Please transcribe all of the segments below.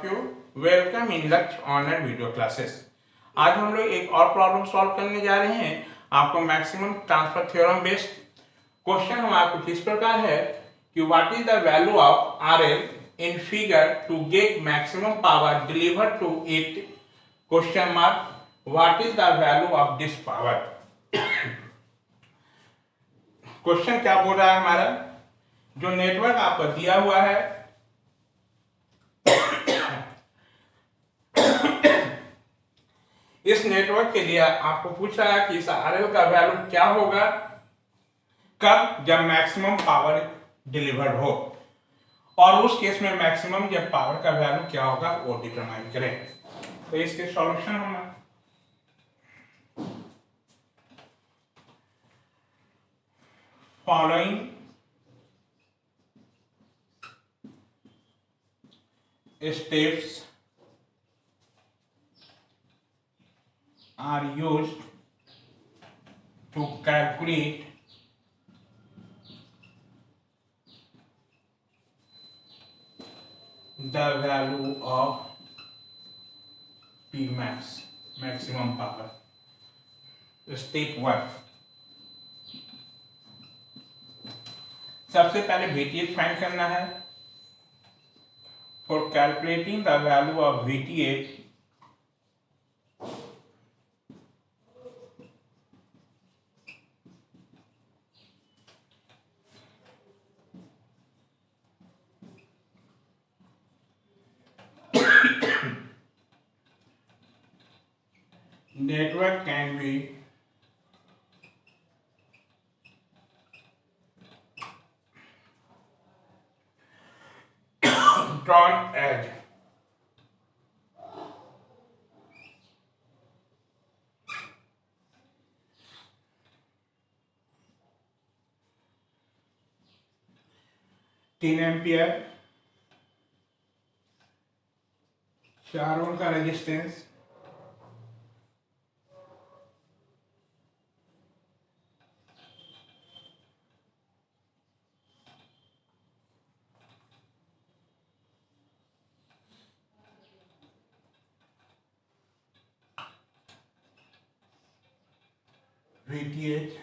You welcome in लक्ष्य online video classes. आज हम लोग एक और प्रॉब्लम सॉल्व करने जा रहे हैं। आपको maximum transfer theorem based question हमारा कुछ इस प्रकार है कि what is the value of RL in figure to get maximum power delivered to it, question mark what is the value of this power. Question क्या बोल रहा है हमारा, जो नेटवर्क आपको दिया हुआ है इस नेटवर्क के लिए आपको पूछ रहा है कि इस आरएल का वैल्यू क्या होगा कब, जब मैक्सिमम पावर डिलीवर्ड हो, और उस केस में मैक्सिमम जब पावर का वैल्यू क्या होगा वो डिटरमाइन करें। तो इसके सॉल्यूशन हम following steps are used to calculate the value of P max, maximum power. Step 1, सबसे पहले VTH फाइंड करना है। For calculating the value of VTH, network can be drawn as तीन एम्पियर, 4 ओम का रेजिस्टेंस, VTH,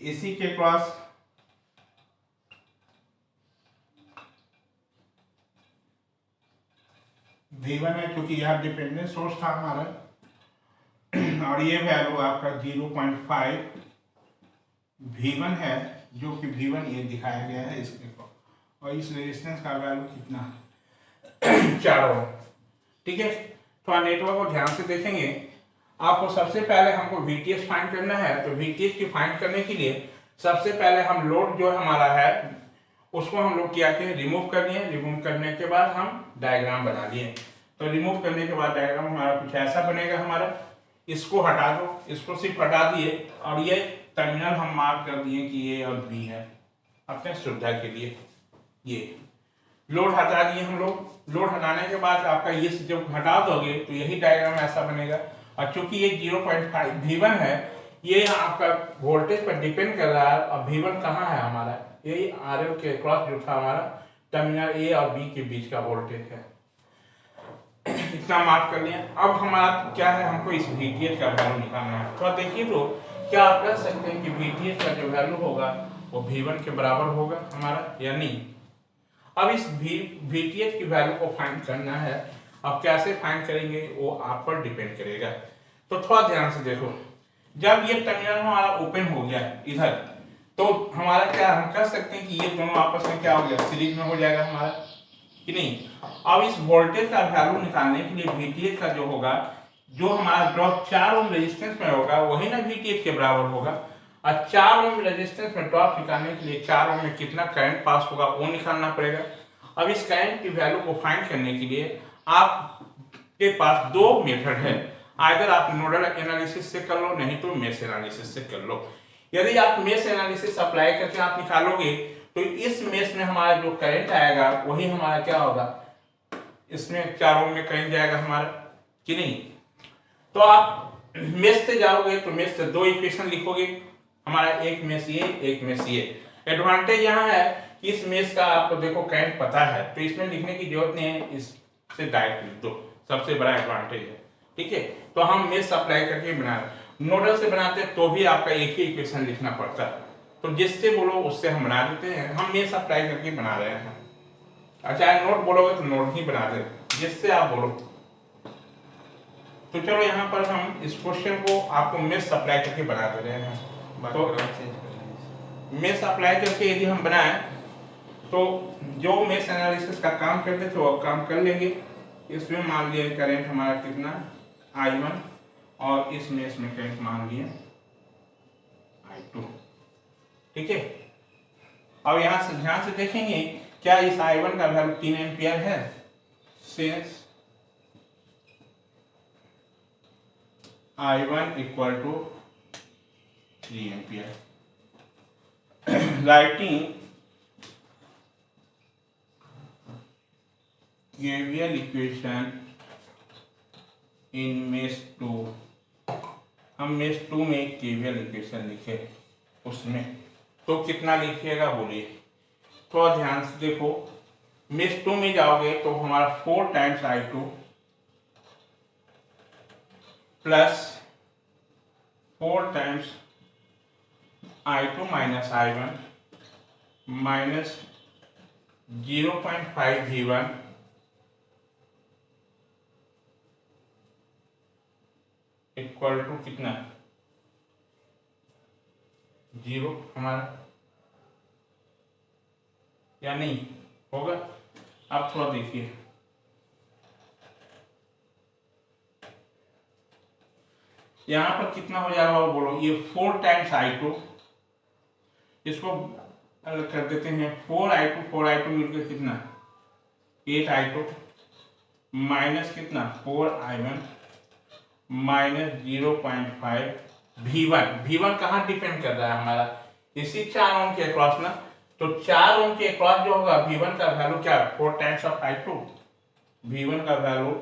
इसी के पास V1 है क्योंकि यह डिपेंडेंट सोर्स था हमारा, और ये वैल्यू आपका 0.5 V1 है, जो कि V1 ये दिखाया गया है इसके को, और इस रेजिस्टेंस का वैल्यू कितना है 4 ओम। ठीक है, तो आप नेटवर्क को ध्यान से देखेंगे। आपको सबसे पहले हमको VTH फाइंड करना है, तो VTH की फाइंड करने के लिए सबसे पहले हम लोड जो हमारा है उसको हम लोग क्या किए, रिमूव कर लिए। रिमूव करने के बाद हम डायग्राम बना लिए। तो रिमूव करने के बाद डायग्राम हमारा कुछ ऐसा बनेगा। हमारा इसको हटा दो, इसको सिर्फ हटा दिए, और ये टर्मिनल हम मार्क कर दिए कि A और B है अपने सुविधा के लिए। ये लोड हटा दिए हम लोग। लोड हटाने के बाद आपका ये जब हटा दोगे तो यही डायग्राम ऐसा बनेगा। और चूंकि ये 0.5 V1 है, ये आपका वोल्टेज पर डिपेंड कर रहा है। और V1 कहाँ है हमारा, यही RL के क्रॉस जो था हमारा टर्मिनल A और B के बीच का वोल्टेज है। इतना मार्क कर लिया। अब हमारा क्या है, हमको इस VTH का वैल्यू निकालना है। तो देखिए, तो क्या आप कह सकते हैं कि VTH का जो वैल्यू होगा वो V1 के बराबर होगा हमारा या नहीं। अब इस VTH की वैल्यू को फाइंड करना है। अब कैसे फाइंड करेंगे वो आप पर डिपेंड करेगा। तो थोड़ा ध्यान से देखो, जब ये टर्मिनल हमारा ओपन हो गया इधर, तो हमारा क्या, हम कह सकते हैं कि ये दोनों आपस में क्या हो गया, सीरीज में हो जाएगा हमारा कि नहीं। अब इस वोल्टेज का वैल्यू निकालने के लिए VTH का जो होगा, जो हमारा ड्रॉप 4 ओम रेजिस्टेंस में होगा वही ना VTH के बराबर होगा। और 4 ओम रेजिस्टेंस में ड्रॉप निकालने के लिए 4 ओम में कितना करंट पास होगा वो निकालना पड़ेगा। अब इस करंट की वैल्यू को फाइंड करने के लिए आपके पास दो मेथड है। आइदर आप नोडल एनालिसिस से कर लो, नहीं तो मेश एनालिसिस से कर लो। यदि आप मेश एनालिसिस अप्लाई करके आप निकालोगे तो इस मेश में हमारा जो करंट आएगा वही हमारा क्या होगा, इसमें 4 ओम में करंट जाएगा हमारा कि नहीं। तो आप मेश से जाओगे तो मेश से दो इक्वेशन लिखोगे, हमारा एक मेश ये, एक मेश ये। एडवांटेज यहाँ है कि इस मेष का आपको देखो करंट पता है तो इसमें लिखने की जरूरत नहीं है, इससे डायरेक्ट लिख दो, सबसे बड़ा एडवांटेज है। ठीक है, तो हम मेष अप्लाई करके बना रहे हैं। नोडल से बनाते हैं तो भी आपका एक ही इक्वेशन लिखना पड़ता है, तो जिससे बोलो उससे हम बना देते हैं। हम मेष अप्लाई करके बना रहे हैं। अच्छा नोट बोलोगे तो नोट ही बना दे, जिससे आप बोलो। तो चलो यहाँ पर हम इस क्वेश्चन को आपको मेष अप्लाई करके बना दे रहे हैं। तो मेष अप्लाई करके यदि हम बनाएं तो जो मेष एनालिसिस का काम करते थे वो काम कर लेंगे। इसमें मान लिया करंट हमारा कितना I1 और इस मेष में करंट मान लिया I2। ठीक है, अब यहाँ से ध्यान से देखेंगे क्या इस I1 का वैल्यू 3 एम्पियर है, since I1 equal to 3 ampere. Writing KVL equation in mesh 2, हम मेष 2 में KVL इक्वेशन लिखे उसमें, तो कितना लिखिएगा बोलिए। थोड़ा ध्यान से देखो, मेष 2 में जाओगे तो हमारा 4 times I2 plus 4 times I2 minus I1 minus 0.5 V1 equal to कितना 0 हमारा, या नहीं होगा। अब थोड़ा देखिए, यहां पर कितना हो जाएगा वो बोलो। ये 4 टाइम्स I2, इसको अलग कर देते हैं, 4 I2 मिलकर कितना 8 I2 माइनस कितना 4 I1 माइनस 0.5 V1 कहाँ डिपेंड कर रहा है हमारा, इसी 4 ओम के अक्रॉस ना। तो 4 ओम के अक्रॉस जो होगा V1 का वैल्यू क्या 4 टाइम्स ऑफ I2, V1 का value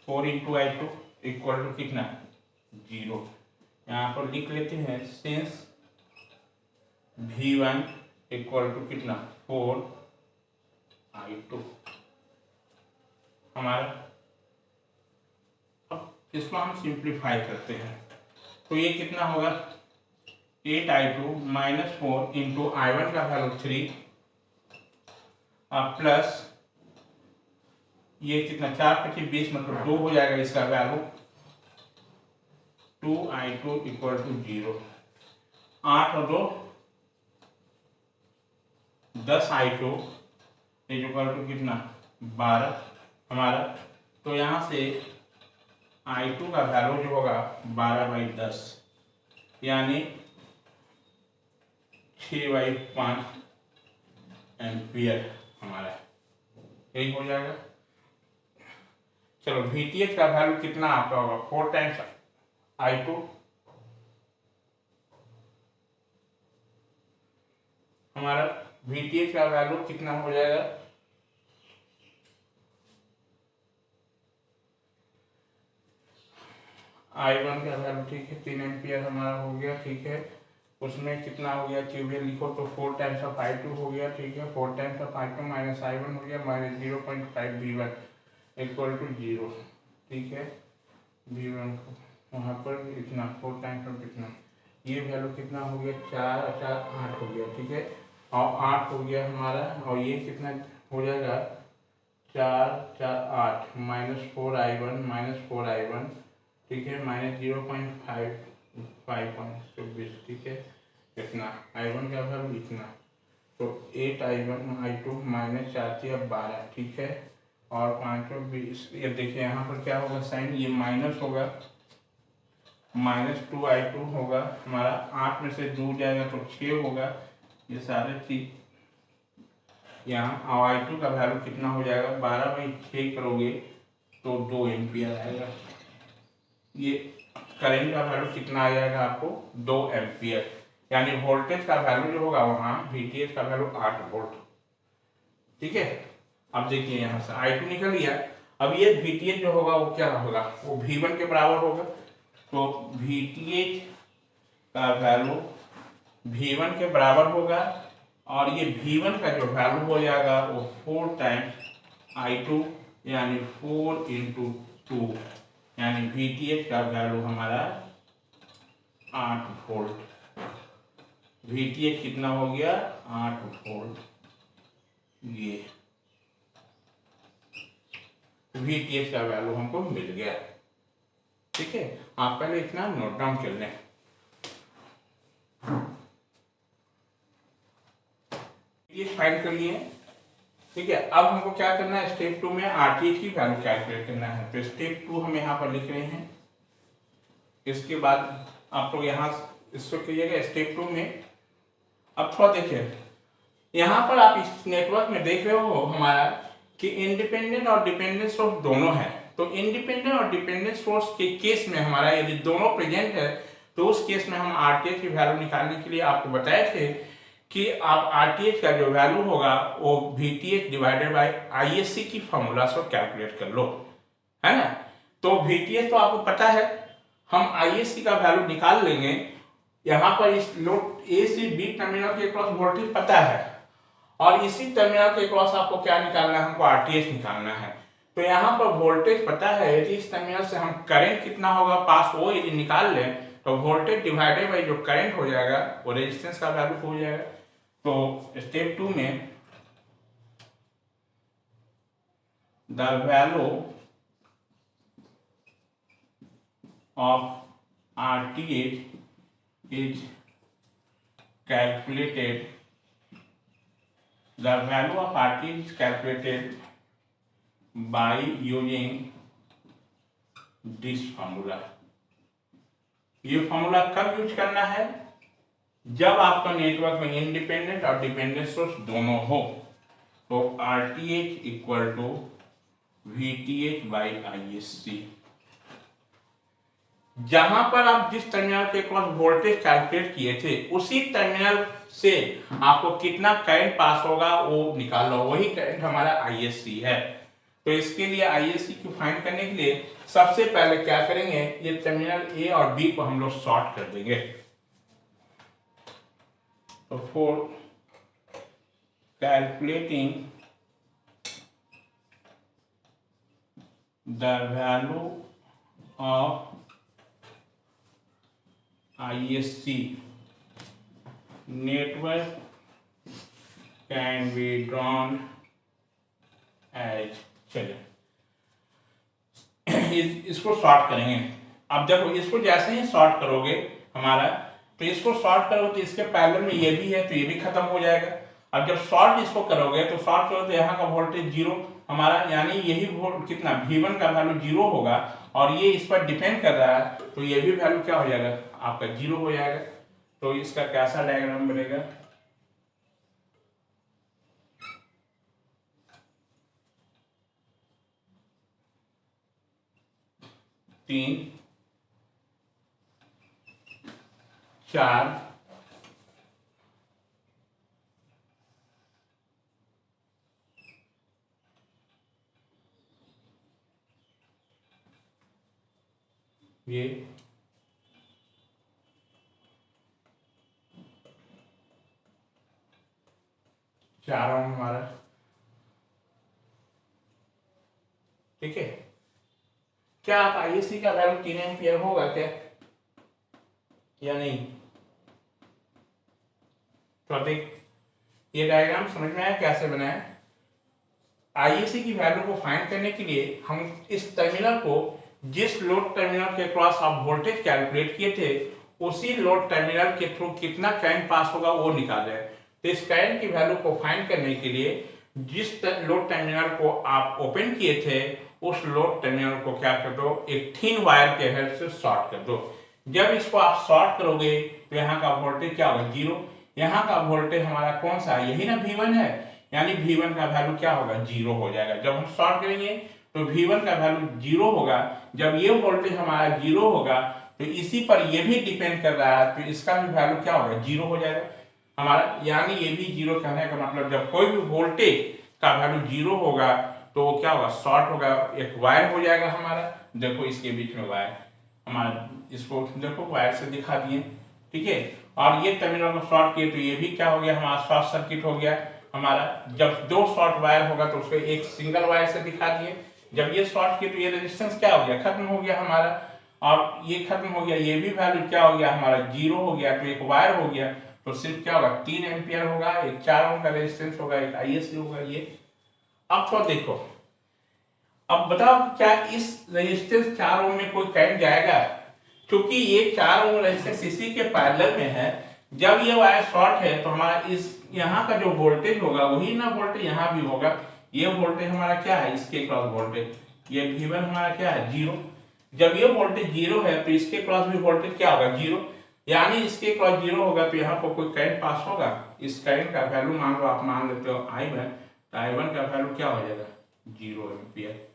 4 into I2 equal to कितना 0। यहाँ पर लिख लेते हैं सिंस V1 इक्वल टू कितना 4 I2 हमारा। अब इसको हम सिंप्लीफाई करते हैं तो ये कितना होगा 8 I2 माइनस 4 इंटू I1 का वैल्यू 3 प्लस ये कितना 4 पच्चीस 20 मतलब 2 हो जाएगा इसका वैल्यू 2 I2 इक्वल टू 0। 8 और 2 10 I2 इक्वल टू कितना 12 हमारा। तो यहाँ से I2 का वैल्यू जो होगा 12/10 यानी 6/5 एम्पियर हमारा, यही हो जाएगा। चलो VTH का वैल्यू कितना आपका होगा 4 टाइम्स I2 हमारा, VTH का वैल्यू कितना हो जाएगा I1 का वैल्यू ठीक है 3 एम्पियर हमारा हो गया। ठीक है, उसमें कितना हो गया KVL लिखो तो 4 टाइम्स ऑफ I2 हो गया। ठीक है, 4 times of I2 minus I1 हो गया माइनस 0.5 V1 इक्वल टू 0। ठीक है, V1 को वहाँ पर इतना 4 टाइम्स ऑफ कितना, ये वैल्यू कितना हो गया 4 4 8 हो गया। ठीक है, और 8 हो गया हमारा, और ये कितना हो जाएगा 4 4 8 माइनस 4 I1 ठीक है माइनस 0.5 5.24। ठीक है, कितना I1 का वैल्यू इतना, तो 8 I2 माइनस 4 12। ठीक है, और 520। ये देखिए यहाँ पर क्या होगा साइन, ये माइनस होगा माइनस 2 I2 होगा हमारा, 8 में से 2 जाएगा तो 6 होगा। ये सारे चीज यहाँ, और I2 का वैल्यू कितना हो जाएगा 12/6 करोगे तो 2 एम्पियर आएगा। ये करंट का वैल्यू कितना आ जाएगा आपको 2 एम्पियर, यानी वोल्टेज का वैल्यू जो होगा वहाँ VTH का वैल्यू 8 वोल्ट। ठीक है, अब देखिए यहाँ से I2 निकल गया। अब ये VTH जो होगा वो क्या होगा, वो V1 के बराबर होगा। तो VTH का वैल्यू V1 के बराबर होगा और ये V1 का जो वैल्यू हो जाएगा वो 4 टाइम्स I2 यानी 4 इंटू 2 यानी VTH का वैल्यू हमारा 8 वोल्ट। VTH कितना हो गया 8 वोल्ट। ये VTH का वैल्यू हमको मिल गया। ठीक है, आप पहले इतना नोट डाउन कर लें। ये फाइंड कर लिए। ठीक है, अब हमको क्या करना है, स्टेप 2 में RTH की वैल्यू कैलकुलेट करना है। तो स्टेप 2 हम यहाँ पर लिख रहे हैं। इसके बाद आप लोग यहाँ इसको कीजिएगा स्टेप 2 में। अब थोड़ा देखिए, यहाँ पर आप इस नेटवर्क में देख रहे हो हमारा कि इंडिपेंडेंट और डिपेंडेंट सोर्स दोनों है। तो इंडिपेंडेंट और डिपेंडेंट सोर्स के केस में हमारा यदि दोनों प्रेजेंट है तो उस केस में हम RTH की वैल्यू निकालने के लिए आपको बताए थे कि आप RTH का जो वैल्यू होगा वो VTH डिवाइडेड बाय ISC की फॉर्मूला से कैलकुलेट कर लो, है ना। तो VTH तो आपको पता है, हम ISC का वैल्यू निकाल लेंगे। यहाँ पर इस लोड A से B टर्मिनल के क्रॉस वोल्टेज पता है और इसी टर्मिनल के क्रॉस आपको क्या निकालना है, हमको RTH निकालना है। तो यहाँ पर वोल्टेज पता है, यदि इस टर्मिनल से हम करंट कितना होगा पास वो यदि निकाल लें तो वोल्टेज डिवाइडेड बाई जो करंट हो जाएगा वो रेजिस्टेंस का वैल्यू हो जाएगा। तो स्टेप 2 में the value of RTH is calculated. The value of RTH is calculated by using this formula. ये फॉर्मूला कब यूज करना है, जब आपका नेटवर्क में इंडिपेंडेंट और डिपेंडेंट सोर्स दोनों हो। तो RTH equal to VTH by ISC। जहां पर आप जिस टर्मिनल के क्रॉस वोल्टेज कैलकुलेट किए थे उसी टर्मिनल से आपको कितना करंट पास होगा वो निकाल लो, वही करंट हमारा ISC है। तो इसके लिए ISC को फाइंड करने के लिए सबसे पहले क्या करेंगे, ये टर्मिनल A और B को हम लोग शॉर्ट कर देंगे। तो for calculating the value of ISC network can be drawn as, चलिए इसको शॉर्ट करेंगे। अब देखो, इसको जैसे ही शॉर्ट करोगे हमारा, तो इसको शॉर्ट करोगे तो इसके पैरेलल में ये भी है तो ये भी खत्म हो जाएगा। अब जब शॉर्ट इसको करोगे तो शॉर्ट करोगे तो यहाँ का वोल्टेज 0 हमारा, यानी यही वोल्ट कितना V1 का वैल्यू 0 होगा और ये इस पर डिपेंड कर रहा है तो ये भी वैल्यू क्या हो जाएगा आपका 0 हो जाएगा। तो इसका कैसा डायग्राम बनेगा, तीन, 4, ये 4 ओम हमारा। ठीक है, क्या आप ISC का वैल्यू 3 एम्पियर होगा क्या या नहीं? तो देख, ये डायग्राम समझ में आया कैसे बनाया। ISC की वैल्यू को फाइंड करने के लिए हम इस टर्मिनल को, जिस लोड टर्मिनल के क्रॉस आप वोल्टेज कैलकुलेट किए थे उसी लोड टर्मिनल के थ्रू कितना करंट पास होगा वो निकाल रहे हैं। तो इस करंट की वैल्यू को फाइंड करने के लिए जिस लोड टर्मिनल को आप ओपन किए थे उस लोड टर्मिनल को क्या कर दो, एक थिन वायर के हेल्प से शॉर्ट कर दो। जब इसको आप शॉर्ट करोगे तो यहाँ का वोल्टेज क्या होगा 0। यहाँ का वोल्टेज हमारा कौन सा है, यही ना V1 है, यानी V1 का वैल्यू क्या होगा 0 हो जाएगा। जब हम शॉर्ट करेंगे तो V1 का वैल्यू 0 होगा। जब ये वोल्टेज हमारा 0 होगा तो इसी पर ये भी डिपेंड कर रहा है तो इसका भी वैल्यू क्या होगा 0 हो जाएगा हमारा, यानी ये भी 0। कहने का मतलब जब कोई भी वोल्टेज का वैल्यू 0 होगा तो क्या होगा, शॉर्ट होगा, एक वायर हो जाएगा हमारा। देखो इसके बीच में वायर हमारा इसको देखो वायर से दिखा दिए, ठीक है। और ये टर्मिनल को शॉर्ट किए तो ये भी क्या हो गया हमारा शॉर्ट सर्किट हो गया हमारा। जब दो शॉर्ट वायर होगा तो उसको एक सिंगल वायर से दिखा दिए, जब ये शॉर्ट किए तो ये रेजिस्टेंस क्या हो गया, खत्म हो गया हमारा। और ये खत्म हो गया, ये भी वैल्यू क्या हो गया हमारा, जीरो हो गया। तो एक वायर हो गया तो सिर्फ क्या होगा, 3 एम्पियर होगा, एक 4 ओम का रेजिस्टेंस होगा, एक आईएससी होगा ये। अब तो देखो, अब बताओ क्या इस रेजिस्टेंस 4 ओम में कोई करंट जाएगा, क्योंकि ये 4 ओम रेजिस्टेंस इसी के पैरेलल में है। जब ये वायर शॉर्ट है तो हमारा इस यहाँ का जो वोल्टेज होगा वही ना वोल्टेज यहाँ भी होगा। ये वोल्टेज हमारा क्या है, इसके क्रॉस वोल्टेज, ये V1 हमारा क्या है, जीरो। जब ये वोल्टेज जीरो है तो इसके क्रॉस भी वोल्टेज क्या होगा, जीरो। यानी इसके क्रॉस जीरो होगा तो यहाँ पर कोई करंट पास होगा। इस करंट का वैल्यू मान लो, आप मान लेते हो I1, तो I1 का वैल्यू क्या हो जाएगा, 0 एम्पियर।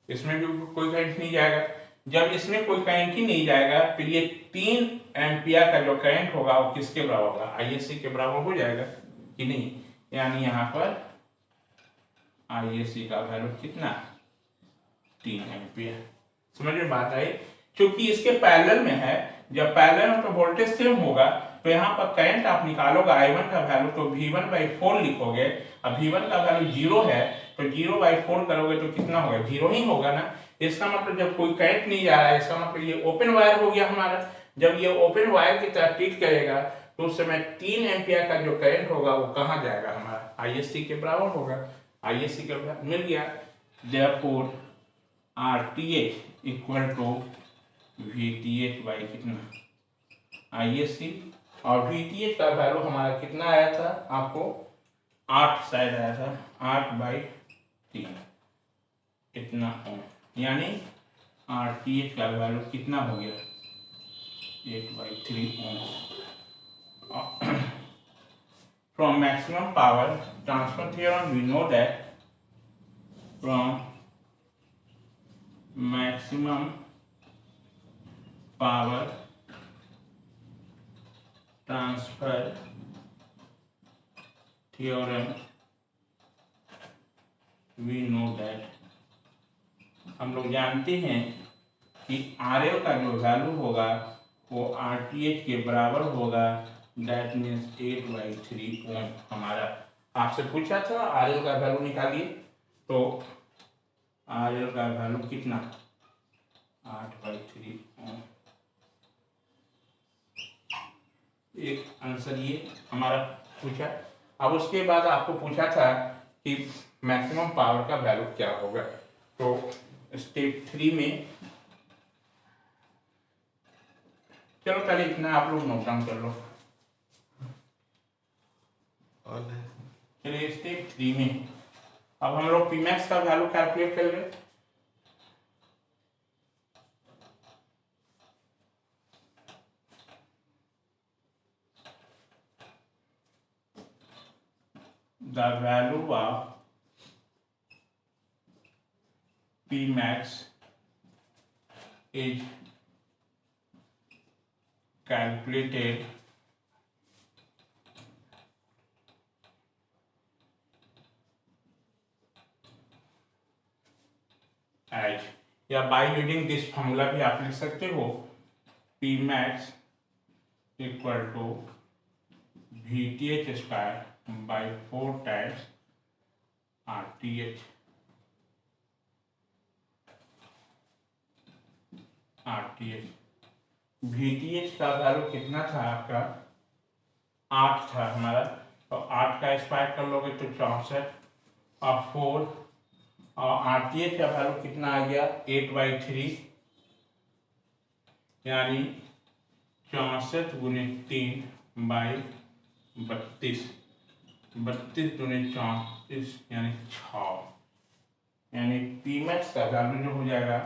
इसमें भी कोई करंट नहीं जाएगा। जब इसमें कोई करंट ही नहीं जाएगा तो ये 3 एम्पियर का जो करंट होगा वो किसके बराबर होगा, आईएससी के बराबर हो जाएगा कि नहीं। यानी यहाँ पर आईएससी का वैल्यू कितना, 3 एम्पियर। समझ में बात आई, क्योंकि इसके पैरेलल में है। जब पैरेलल में तो वोल्टेज सेम होगा तो यहाँ पर करंट आप निकालोगे I1 का वैल्यू तो V1/4 लिखोगे। अब V1 का वैल्यू 0 है तो 0/4 करोगे तो कितना होगा, 0 ही होगा ना। इसका मतलब जब कोई करंट नहीं जा रहा है, इसका मतलब ये ओपन वायर हो गया हमारा। जब ये ओपन वायर की तरह ट्रीट करेगा तो उस समय 3 एम्पियर का जो करंट होगा वो कहाँ जाएगा, हमारा आईएससी के बराबर होगा। आईएससी का मिल गया, therefore RTH equal to VTH by कितना, आईएससी। और VTH का वैल्यू हमारा कितना आया था आपको, 8 शायद आया था, 8/3 इतना ओम। यानी RTH का वैल्यू कितना हो गया, 8/3 ओम। From maximum power transfer theorem we know that from maximum power transfer theorem we know that, हम लोग जानते हैं कि RL का जो वैल्यू होगा वो RTH के बराबर होगा, दैट मीन्स 8/3 ओम। हमारा आपसे पूछा था RL का वैल्यू निकालिए, तो RL का वैल्यू कितना, 8/3 ओम। एक आंसर ये हमारा पूछा। अब उसके बाद आपको पूछा था कि मैक्सिमम पावर का वैल्यू क्या होगा। तो स्टेप 3 में, चलो पहले इतना आप लोग नोट डाउन कर लो। चलिए स्टेप 3 में अब हम लोग Pmax का वैल्यू कैलकुलेट कर लें। The value of Pmax is calculated as, या by using this formula भी आप लिख सकते हो, Pmax equal to VTH square by 4 times RTH। VTH का वैल्यू कितना था आपका, 8 था हमारा, तो 8 का स्क्वायर कर लोगे तो 64 और 4, और RTH का वैल्यू कितना आ गया, 8/3, यानी 64 × 3/32, 32 × 34 यानी 6। यानी Pmax का वैल्यू जो हो जाएगा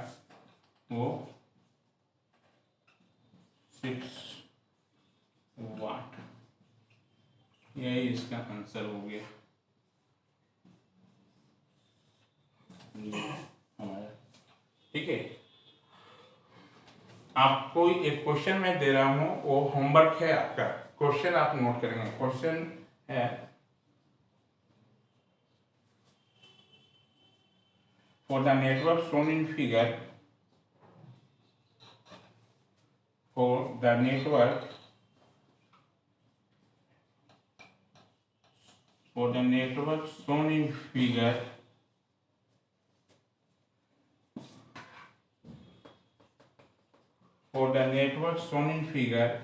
वो 6 वाट। यही इसका आंसर हो गया हमारा, ठीक है। आपको एक क्वेश्चन मैं दे रहा हूं, वो होमवर्क है आपका, क्वेश्चन आप नोट करेंगे। क्वेश्चन है, for the network shown in figure for the network shown in figure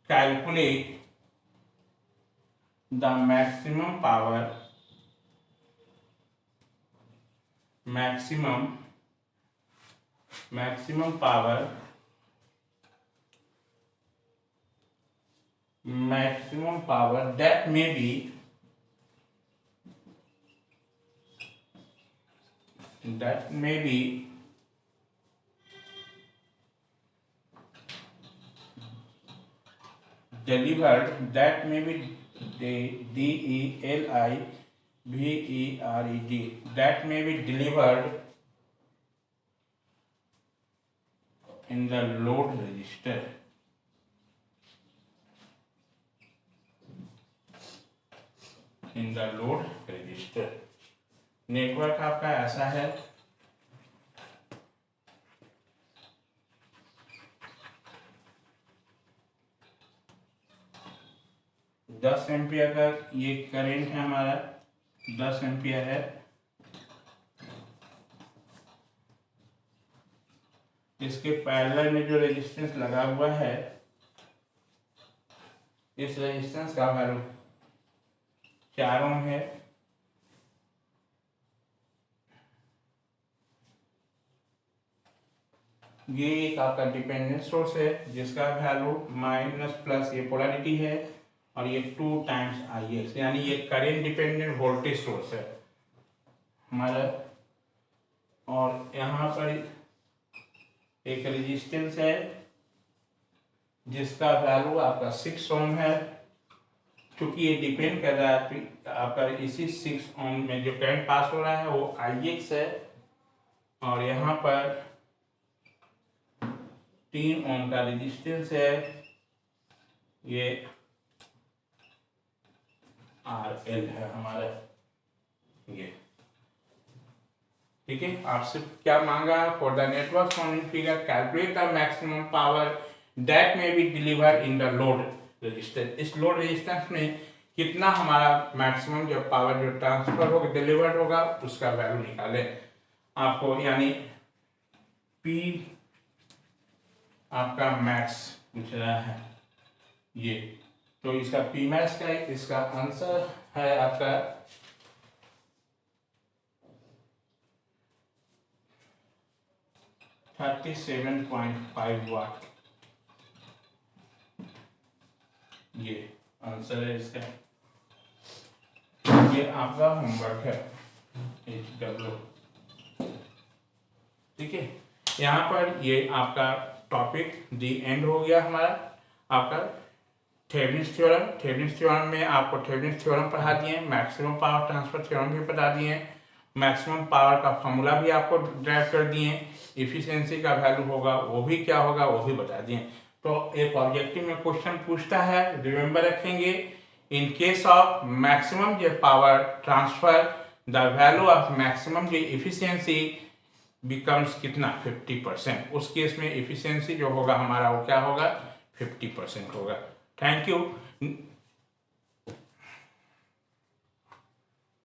calculate the maximum power that may be delivered that may be delivered in the load register. Network आपका ऐसा है, दस ampere का ये current है हमारा, 10 ampere है। इसके पैरेलल में जो रेजिस्टेंस लगा हुआ है, इस रेजिस्टेंस का वैल्यू 4 ओम है। ये एक आपका डिपेंडेंट सोर्स है जिसका वैल्यू माइनस प्लस ये पोलैरिटी है और ये 2 टाइम्स Ix, यानी ये करंट डिपेंडेंट वोल्टेज सोर्स है हमारा। और यहाँ पर एक रेजिस्टेंस है जिसका वैल्यू आपका 6 ओम है। क्योंकि ये डिपेंड कर रहा है आपका इसी 6 ओम में जो करंट पास हो रहा है वो Ix है, और यहाँ पर 3 ओम का रेजिस्टेंस है, ये RL है हमारा। ये ठीक है। आपसे क्या मांगा, for the network shown in figure calculate the maximum power that may be delivered in the load resistance. इस लोड रेजिस्टेंस में कितना हमारा मैक्सिमम जो पावर जो ट्रांसफर होगा डिलीवर्ड होगा उसका वैल्यू निकालें आपको, यानी P आपका मैक्स पूछ रहा है ये, तो इसका P मैक्स का है, इसका आंसर है आपका 37.5 वाट। ये आंसर है इसका। ये आपका होमवर्क है, ठीक है। यहाँ पर ये आपका टॉपिक दी एंड हो गया हमारा आपका थेवेनिन्स थ्योरम। थेवेनिन्स थ्योरम में आपको थेवेनिन्स थ्योरम पढ़ा दिए, मैक्सिमम पावर ट्रांसफर थ्योरम भी बता दिए, मैक्सिमम पावर का फॉर्मूला भी आपको ड्राइव कर दिए, इफिशियंसी का वैल्यू होगा वो भी क्या होगा वो भी बता दिए। तो एक ऑब्जेक्टिव में क्वेश्चन पूछता है, रिमेंबर रखेंगे, इन केस ऑफ मैक्सिमम जो power transfer the value of maximum जो इफिशियंसी बिकम्स कितना 50%। उस केस में इफिशियंसी जो होगा हमारा वो क्या होगा 50% होगा। Thank you.